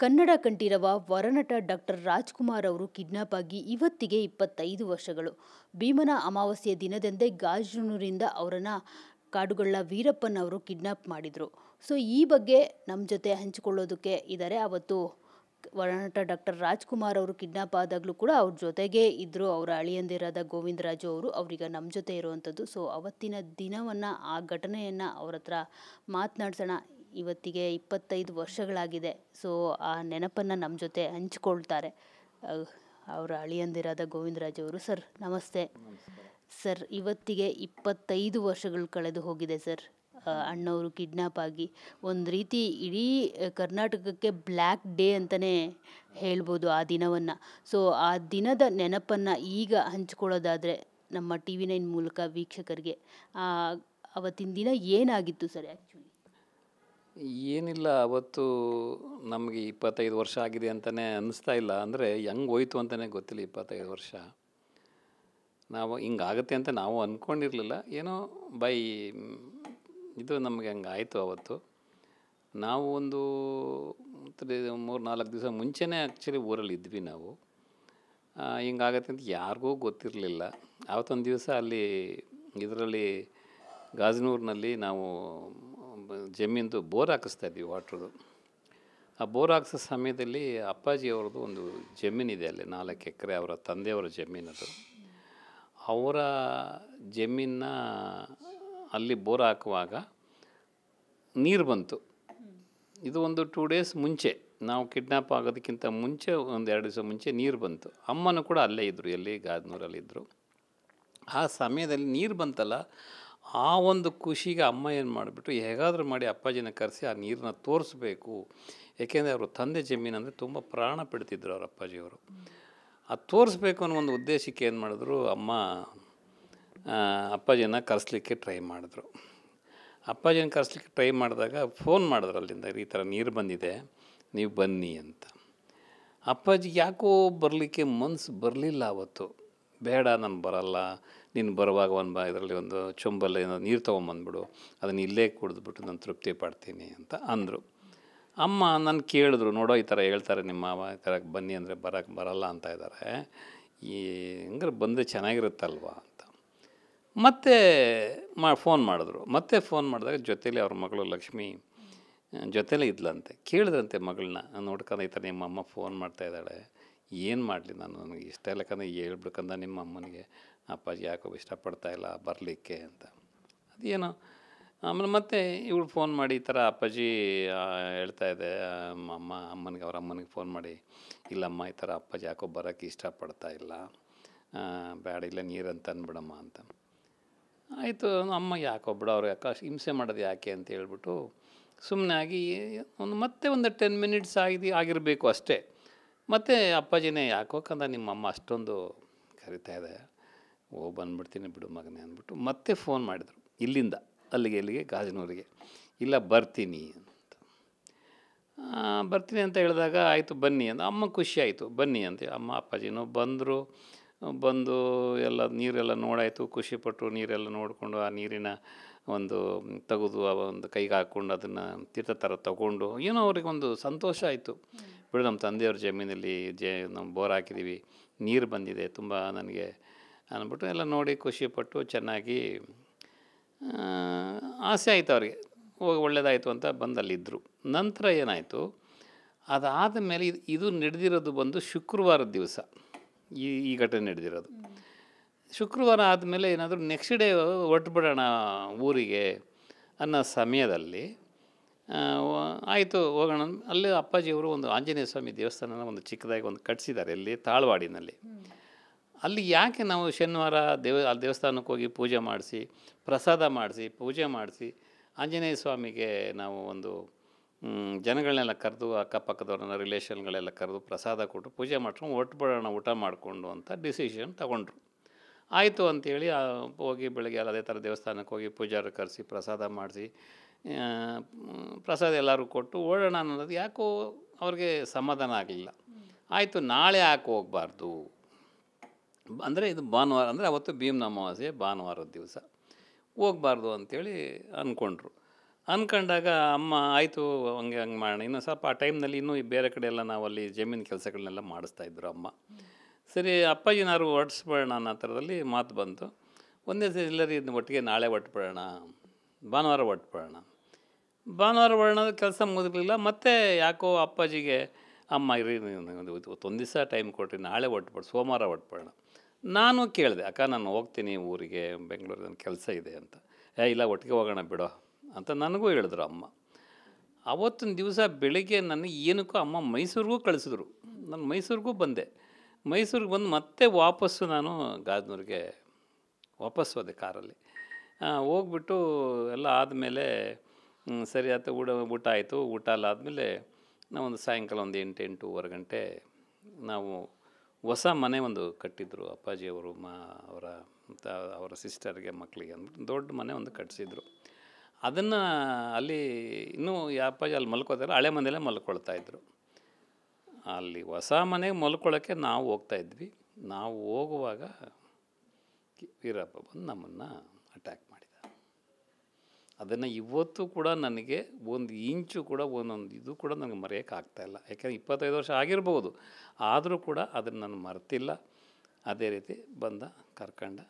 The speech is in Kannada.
ಕನ್ನಡ ಕಂಠೀರವ ವರನಟ ಡಾಕ್ಟರ್ ರಾಜ್ಕುಮಾರ್ ಅವರು ಕಿಡ್ನಾಪ್ ಆಗಿ ಇವತ್ತಿಗೆ 25 ವರ್ಷಗಳು. ಭೀಮನ ಅಮಾವಾಸ್ಯೆ ದಿನದಂದೇ ಗಾಜನೂರಿಂದ ಅವರನ್ನು ಕಾಡುಗೊಳ್ಳ ವೀರಪ್ಪನ್ ಅವರು ಕಿಡ್ನಾಪ್ ಮಾಡಿದರು. ಸೊ ಈ ಬಗ್ಗೆ ನಮ್ಮ ಜೊತೆ ಹಂಚಿಕೊಳ್ಳೋದಕ್ಕೆ ಇದ್ದಾರೆ. ಅವತ್ತು ವರನಟ ಡಾಕ್ಟರ್ ರಾಜ್ಕುಮಾರ್ ಅವರು ಕಿಡ್ನಾಪ್ ಆದಾಗಲೂ ಕೂಡ ಅವ್ರ ಜೊತೆಗೇ ಇದ್ದರು ಅವರ ಅಳಿಯಂದಿರಾದ ಗೋವಿಂದರಾಜು ಅವರು. ಅವ್ರೀಗ ನಮ್ಮ ಜೊತೆ ಇರುವಂಥದ್ದು. ಸೊ ಅವತ್ತಿನ ದಿನವನ್ನು, ಆ ಘಟನೆಯನ್ನು ಅವ್ರ ಹತ್ರ ಮಾತನಾಡ್ಸೋಣ. ಇವತ್ತಿಗೆ 25 ವರ್ಷಗಳಾಗಿದೆ. ಸೊ ಆ ನೆನಪನ್ನು ನಮ್ಮ ಜೊತೆ ಹಂಚ್ಕೊಳ್ತಾರೆ ಅವರ ಅಳಿಯಂದಿರಾದ ಗೋವಿಂದರಾಜು ಅವರು. ಸರ್ ನಮಸ್ತೆ. ಸರ್, ಇವತ್ತಿಗೆ 25 ವರ್ಷಗಳು ಕಳೆದು ಹೋಗಿದೆ ಸರ್. ಅಣ್ಣವರು ಕಿಡ್ನಾಪ್ ಆಗಿ ಒಂದು ರೀತಿ ಇಡೀ ಕರ್ನಾಟಕಕ್ಕೆ ಬ್ಲ್ಯಾಕ್ ಡೇ ಅಂತಲೇ ಹೇಳ್ಬೋದು ಆ ದಿನವನ್ನು. ಸೊ ಆ ದಿನದ ನೆನಪನ್ನು ಈಗ ಹಂಚ್ಕೊಳ್ಳೋದಾದರೆ ನಮ್ಮ TV9 ಮೂಲಕ ವೀಕ್ಷಕರಿಗೆ, ಅವತ್ತಿನ ದಿನ ಏನಾಗಿತ್ತು ಸರ್ ಆ್ಯಕ್ಚುಲಿ? ಏನಿಲ್ಲ, ಅವತ್ತು ನಮಗೆ 25 ವರ್ಷ ಆಗಿದೆ ಅಂತಲೇ ಅನ್ನಿಸ್ತಾ ಇಲ್ಲ. ಅಂದರೆ ಹೆಂಗೆ ಹೋಯ್ತು ಅಂತಲೇ ಗೊತ್ತಿಲ್ಲ 25 ವರ್ಷ. ನಾವು ಹಿಂಗಾಗುತ್ತೆ ಅಂತ ನಾವು ಅಂದ್ಕೊಂಡಿರಲಿಲ್ಲ. ಏನೋ ಇದು ನಮಗೆ ಹಂಗೆ ಆಯಿತು ಅವತ್ತು. ನಾವು ಒಂದು 3-4 ದಿವಸ ಮುಂಚೆನೇ ಆ್ಯಕ್ಚುಲಿ ಊರಲ್ಲಿ ಇದ್ವಿ ನಾವು. ಹಿಂಗಾಗತ್ತೆ ಅಂತ ಯಾರಿಗೂ ಗೊತ್ತಿರಲಿಲ್ಲ. ಆವತ್ತೊಂದು ದಿವಸ ಅಲ್ಲಿ ಇದರಲ್ಲಿ ಗಾಜನೂರಿನಲ್ಲಿ ನಾವು ಜಮೀನ್ದು ಬೋರ್ ಹಾಕಿಸ್ತಾಯಿದ್ವಿ, ವಾಟ್ರದು. ಆ ಬೋರ್ ಹಾಕಿಸೋ ಸಮಯದಲ್ಲಿ ಅಪ್ಪಾಜಿ ಅವ್ರದ್ದು ಒಂದು ಜಮೀನಿದೆ ಅಲ್ಲಿ, 4 ಎಕರೆ ಅವರ ತಂದೆಯವರ ಜಮೀನದು. ಅವರ ಜಮೀನ ಅಲ್ಲಿ ಬೋರ್ ಹಾಕುವಾಗ ನೀರು ಬಂತು. ಇದು ಒಂದು 2 ಡೇಸ್ ಮುಂಚೆ, ನಾವು ಕಿಡ್ನಾಪ್ ಆಗೋದಕ್ಕಿಂತ ಮುಂಚೆ ಒಂದು 2 ದಿವಸ ಮುಂಚೆ ನೀರು ಬಂತು. ಅಮ್ಮನೂ ಕೂಡ ಅಲ್ಲೇ ಇದ್ದರು, ಎಲ್ಲಿ ಗಾಜನೂರಲ್ಲಿದ್ದರು. ಆ ಸಮಯದಲ್ಲಿ ನೀರು ಬಂತಲ್ಲ, ಆ ಒಂದು ಖುಷಿಗೆ ಅಮ್ಮ ಏನು ಮಾಡಿಬಿಟ್ಟು ಹೇಗಾದರೂ ಮಾಡಿ ಅಪ್ಪಾಜಿನ ಕರೆಸಿ ಆ ನೀರನ್ನ ತೋರಿಸ್ಬೇಕು. ಏಕೆಂದರೆ ಅವರು ತಂದೆ ಜಮೀನು ಅಂದರೆ ತುಂಬ ಪ್ರಾಣ ಬಿಡ್ತಿದ್ರು ಅವ್ರ ಅಪ್ಪಾಜಿಯವರು. ಅದು ತೋರಿಸ್ಬೇಕು ಅನ್ನೋ ಒಂದು ಉದ್ದೇಶಕ್ಕೆ ಏನು ಮಾಡಿದ್ರು, ಅಮ್ಮ ಅಪ್ಪಾಜಿನ ಕರೆಸ್ಲಿಕ್ಕೆ ಟ್ರೈ ಮಾಡಿದ್ರು. ಅಪ್ಪಾಜಿನ ಕರೆಸ್ಲಿಕ್ಕೆ ಟ್ರೈ ಮಾಡಿದಾಗ ಫೋನ್ ಮಾಡಿದ್ರು ಅಲ್ಲಿಂದ, ಈ ಥರ ನೀರು ಬಂದಿದೆ, ನೀವು ಬನ್ನಿ ಅಂತ. ಅಪ್ಪಾಜಿಗೆ ಯಾಕೋ ಬರಲಿಕ್ಕೆ ಮನಸ್ಸು ಬರಲಿಲ್ಲ ಅವತ್ತು. ಬೇಡ, ನಾನು ಬರಲ್ಲ, ನೀನು ಬರುವಾಗ ಇದರಲ್ಲಿ ಒಂದು ಚೊಂಬಲ್ಲಿ ನೀರು ತೊಗೊಂಬಂದ್ಬಿಡು, ಅದನ್ನು ಇಲ್ಲೇ ಕುಡಿದ್ಬಿಟ್ಟು ನಾನು ತೃಪ್ತಿ ಪಡ್ತೀನಿ ಅಂತ ಅಂದರು. ಅಮ್ಮ ನಾನು ಕೇಳಿದ್ರು, ನೋಡೋ ಈ ಥರ ಹೇಳ್ತಾರೆ ನಿಮ್ಮ ಮಾವ, ಈ ಥರ ಬನ್ನಿ ಅಂದರೆ ಬರಲ್ಲ ಅಂತ ಇದ್ದಾರೆ, ಹಂಗಾರೆ ಬಂದರೆ ಚೆನ್ನಾಗಿರುತ್ತಲ್ವ ಅಂತ. ಮತ್ತೆ ಫೋನ್ ಮಾಡಿದ್ರು. ಮತ್ತೆ ಫೋನ್ ಮಾಡಿದಾಗ ಜೊತೇಲಿ ಅವ್ರ ಮಗಳು ಲಕ್ಷ್ಮಿ ಜೊತೇಲೇ ಇದ್ಲಂತೆ. ಕೇಳಿದ್ರಂತೆ ಮಗಳನ್ನ, ನೋಡ್ಕೊಂಡು ಈ ಥರ ನಿಮ್ಮ ಅಮ್ಮ ಫೋನ್ ಮಾಡ್ತಾಯಿದ್ದಾಳೆ, ಏನು ಮಾಡಲಿ ನಾನು, ನನಗೆ ಇಷ್ಟ ಇಲ್ಲ ಕಂದ್ರೆ ಹೇಳ್ಬೇಕಂದ ನಿಮ್ಮ ಅಮ್ಮನಿಗೆ, ಅಪ್ಪಾಜಿ ಯಾಕೋ ಇಷ್ಟಪಡ್ತಾಯಿಲ್ಲ ಬರಲಿಕ್ಕೆ ಅಂತ. ಅದೇನೋ ಆಮೇಲೆ ಮತ್ತೆ ಇವಳು ಫೋನ್ ಮಾಡಿ ಈ ಥರ ಅಪ್ಪಾಜಿ ಹೇಳ್ತಾಯಿದ್ದೆ ಅಮ್ಮನಿಗೆ, ಅವ್ರ ಅಮ್ಮನಿಗೆ ಫೋನ್ ಮಾಡಿ, ಇಲ್ಲಮ್ಮ ಈ ಥರ ಅಪ್ಪಾಜಿ ಯಾಕೋ ಬರೋಕ್ಕೆ ಇಷ್ಟಪಡ್ತಾ ಇಲ್ಲ, ಬೇಡ ಇಲ್ಲ ನೀರಂತ ಅಂದ್ಬಿಡಮ್ಮ ಅಂತ. ಆಯಿತು, ಅಮ್ಮ ಯಾಕೋ ಬಿಡ, ಅವ್ರು ಯಾಕೆ ಹಿಂಸೆ ಮಾಡೋದು ಯಾಕೆ ಅಂತ ಹೇಳ್ಬಿಟ್ಟು ಸುಮ್ಮನೆ ಆಗಿ ಮತ್ತೆ ಒಂದು 10 ಮಿನಿಟ್ಸ್ ಆಗಿರಬೇಕು ಅಷ್ಟೇ. ಮತ್ತು ಅಪ್ಪಾಜಿನೇ ಯಾಕೋ ಕಂದ ನಿಮ್ಮಮ್ಮ ಅಷ್ಟೊಂದು ಕರಿತಾಯಿದೆ, ಬಂದುಬಿಡ್ತೀನಿ ಬಿಡು ಮಗನೇ ಅಂದ್ಬಿಟ್ಟು ಮತ್ತೆ ಫೋನ್ ಮಾಡಿದರು. ಇಲ್ಲಿಂದ ಅಲ್ಲಿಗೆ ಗಾಜನೂರಿಗೆ, ಇಲ್ಲ ಬರ್ತೀನಿ ಅಂತ. ಬರ್ತೀನಿ ಅಂತ ಹೇಳಿದಾಗ ಆಯಿತು ಬನ್ನಿ ಅಂತ. ಅಮ್ಮ ಖುಷಿ ಆಯಿತು, ಬನ್ನಿ ಅಂತ. ಅಮ್ಮ ಅಪ್ಪಾಜಿನೂ ಬಂದು ಎಲ್ಲ ನೀರೆಲ್ಲ ನೋಡಾಯಿತು, ಖುಷಿಪಟ್ಟರು. ನೀರೆಲ್ಲ ನೋಡಿಕೊಂಡು ಆ ನೀರಿನ ಒಂದು ತೆಗೆದು ಒಂದು ಕೈಗೆ ಹಾಕ್ಕೊಂಡು ಅದನ್ನು ತೀರ್ಥ ಥರ ತಗೊಂಡು ಏನೋ ಅವ್ರಿಗೊಂದು ಸಂತೋಷ ಆಯಿತು. ಬಿಡು, ನಮ್ಮ ತಂದೆಯವ್ರ ಜಮೀನಲ್ಲಿ ನಾವು ಬೋರ್ ಹಾಕಿದ್ದೀವಿ, ನೀರು ಬಂದಿದೆ ತುಂಬ ನನಗೆ ಅಂದ್ಬಿಟ್ಟು ಎಲ್ಲ ನೋಡಿ ಖುಷಿಪಟ್ಟು ಚೆನ್ನಾಗಿ ಆಸೆ ಆಯಿತು ಅವ್ರಿಗೆ, ಒಳ್ಳೆಯದಾಯಿತು ಅಂತ ಬಂದು ಅಲ್ಲಿದ್ದರು. ನಂತರ ಏನಾಯಿತು, ಅದಾದ ಮೇಲೆ ಇದು ನಡೆದಿರೋದು ಬಂದು ಶುಕ್ರವಾರದ ದಿವಸ ಈ ಘಟನೆ ನಡೆದಿರೋದು. ಶುಕ್ರವಾರ ಆದಮೇಲೆ ಏನಾದರೂ ನೆಕ್ಸ್ಟ್ ಡೇ ಹೊರಟ್ಬಿಡೋಣ ಊರಿಗೆ ಅನ್ನೋ ಸಮಯದಲ್ಲಿ ಆಯಿತು ಹೋಗೋಣ. ಅಲ್ಲಿ ಅಪ್ಪಾಜಿಯವರು ಒಂದು ಆಂಜನೇಯ ಸ್ವಾಮಿ ದೇವಸ್ಥಾನನ ಒಂದು ಚಿಕ್ಕದಾಗಿ ಒಂದು ಕಟ್ಟಿಸಿದ್ದಾರೆ ಇಲ್ಲಿ ತಾಳ್ವಾಡಿನಲ್ಲಿ. ಅಲ್ಲಿ ಯಾಕೆ ನಾವು ಶನಿವಾರ ಆ ದೇವಸ್ಥಾನಕ್ಕೆ ಹೋಗಿ ಪೂಜೆ ಮಾಡಿಸಿ, ಪ್ರಸಾದ ಮಾಡಿಸಿ, ಪೂಜೆ ಮಾಡಿಸಿ, ಆಂಜನೇಯ ಸ್ವಾಮಿಗೆ ನಾವು ಒಂದು ಜನಗಳನ್ನೆಲ್ಲ ಕರೆದು, ಅಕ್ಕಪಕ್ಕದವ್ರನ್ನ ರಿಲೇಷನ್ಗಳೆಲ್ಲ ಕರೆದು ಪ್ರಸಾದ ಕೊಟ್ಟು ಪೂಜೆ ಮಾಡ್ಕೊಂಡು ಹೊರಟ್ಬಿಡೋಣ ಊಟ ಮಾಡಿಕೊಂಡು ಅಂತ ಡಿಸಿಷನ್ ತಗೊಂಡ್ರು. ಆಯಿತು ಅಂಥೇಳಿ ಹೋಗಿ ಬೆಳಗ್ಗೆ ಅದೇ ಥರ ದೇವಸ್ಥಾನಕ್ಕೆ ಹೋಗಿ ಪೂಜಾರಿ ಕರೆಸಿ ಪ್ರಸಾದ ಮಾಡಿಸಿ, ಪ್ರಸಾದ ಎಲ್ಲರೂ ಕೊಟ್ಟು ಓಡೋಣ ಅನ್ನೋದು ಯಾಕೋ ಅವ್ರಿಗೆ ಸಮಾಧಾನ ಆಗಲಿಲ್ಲ. ಆಯಿತು, ನಾಳೆ ಯಾಕೆ ಹೋಗಬಾರ್ದು ಅಂದರೆ ಇದು ಭಾನುವಾರ, ಅಂದರೆ ಅವತ್ತು ಭೀಮನ ಅಮಾವಾಸ್ಯೆ ಭಾನುವಾರದ ದಿವಸ ಹೋಗಬಾರ್ದು ಅಂಥೇಳಿ ಅಂದ್ಕೊಂಡ್ರು. ಅಂದ್ಕೊಂಡಾಗ ಅಮ್ಮ ಆಯಿತು ಹಂಗೆ ಹಂಗೆ ಮಾಡೋಣ. ಇನ್ನೂ ಸ್ವಲ್ಪ ಆ ಟೈಮ್ನಲ್ಲಿ ಇನ್ನೂ ಬೇರೆ ಕಡೆ ಎಲ್ಲ ನಾವು ಅಲ್ಲಿ ಜಮೀನು ಕೆಲಸಗಳನ್ನೆಲ್ಲ ಮಾಡಿಸ್ತಾಯಿದ್ರು ಅಮ್ಮ. ಸರಿ ಅಪ್ಪಾಜಿನಾರು ಹೊರಡಿಸ್ಬೇಡ ಅನ್ನೋ ಥರದಲ್ಲಿ ಮಾತು ಬಂತು. ಒಂದೇ ಸರಿ ಎಲ್ಲರೂ ಇದನ್ನ ಒಟ್ಟಿಗೆ ನಾಳೆ ಹೊರಟ್ಬಿಡೋಣ, ಭಾನುವಾರ ಹೊರಟ್ಬಿಡೋಣ. ಭಾನುವಾರ ಹೊರಡೋದು ಕೆಲಸ ಮುಗಿಲಿಲ್ಲ. ಮತ್ತೆ ಯಾಕೋ ಅಪ್ಪಾಜಿಗೆ ಅಮ್ಮ ಇರಿ ಒಂದು ದಿವಸ ಟೈಮ್ ಕೊಟ್ರಿ, ನಾಳೆ ಹೊರಟ್ಬಿಡು, ಸೋಮವಾರ ಹೊರಟ್ಬಿಡೋಣ. ನಾನು ಕೇಳಿದೆ, ಅಕ್ಕ ನಾನು ಹೋಗ್ತೀನಿ ಊರಿಗೆ, ಬೆಂಗಳೂರಿಗೆ ನನ್ನ ಕೆಲಸ ಇದೆ ಅಂತ. ಇಲ್ಲ ಒಟ್ಟಿಗೆ ಹೋಗೋಣ ಬಿಡೋ ಅಂತ ನನಗೂ ಹೇಳಿದ್ರು ಅಮ್ಮ. ಆವತ್ತಿನ ದಿವಸ ಬೆಳಿಗ್ಗೆ ನನಗೆ ಏನಕ್ಕೂ ಅಮ್ಮ ಮೈಸೂರಿಗೂ ಕಳಿಸಿದ್ರು. ನಾನು ಮೈಸೂರಿಗೂ ಬಂದೆ. ಮೈಸೂರಿಗೆ ಬಂದು ಮತ್ತೆ ವಾಪಸ್ಸು ನಾನು ಗಾಜನೂರಿಗೆ ವಾಪಸ್ ಹೋದೆ ಕಾರಲ್ಲಿ. ಹೋಗ್ಬಿಟ್ಟು ಎಲ್ಲ ಆದಮೇಲೆ ಸರಿ ಆಯ್ತು, ಊಟ ಆಯಿತು. ಊಟ ಎಲ್ಲ ಆದಮೇಲೆ ನಾವೊಂದು ಸಾಯಂಕಾಲ ಒಂದು 8-8:15 ಗಂಟೆ ನಾವು ಹೊಸ ಮನೆ ಒಂದು ಕಟ್ಟಿದ್ರು ಅಪ್ಪಾಜಿಯವರು, ಅವರ ಸಿಸ್ಟರ್ಗೆ ಮಕ್ಕಳಿಗೆ ಅಂದ್ಬಿಟ್ಟು ದೊಡ್ಡ ಮನೆ ಒಂದು ಕಟ್ಟಿಸಿದ್ರು. ಅದನ್ನು ಅಲ್ಲಿ ಇನ್ನೂ ಅಪ್ಪಾಜಿ ಅಲ್ಲಿ ಮಲ್ಕೋತಾರೆ, ಹಳೆ ಮನೆಯಲ್ಲೇ ಮಲ್ಕೊಳ್ತಾಯಿದ್ರು. ಅಲ್ಲಿ ಹೊಸ ಮನೆಗೆ ಮಲ್ಕೊಳ್ಳೋಕ್ಕೆ ನಾವು ಹೋಗ್ತಾಯಿದ್ವಿ. ನಾವು ಹೋಗುವಾಗ ವೀರಪ್ಪ ಬಂದು ನಮ್ಮನ್ನು ಅಟ್ಯಾಕ್ ಮಾಡಿದ. ಅದನ್ನು ಇವತ್ತು ಕೂಡ ನನಗೆ ಒಂದು ಇಂಚು ಕೂಡ ಒಂದೊಂದು ಇದು ಕೂಡ ನನಗೆ ಮರೆಯೋಕ್ಕಾಗ್ತಾಯಿಲ್ಲ. ಯಾಕೆಂದರೆ 25 ವರ್ಷ ಆಗಿರ್ಬೋದು, ಆದರೂ ಕೂಡ ಅದನ್ನು ನಾನು ಮರೆತಿಲ್ಲ. ಅದೇ ರೀತಿ ಬಂದ ಕರ್ಕಂಡ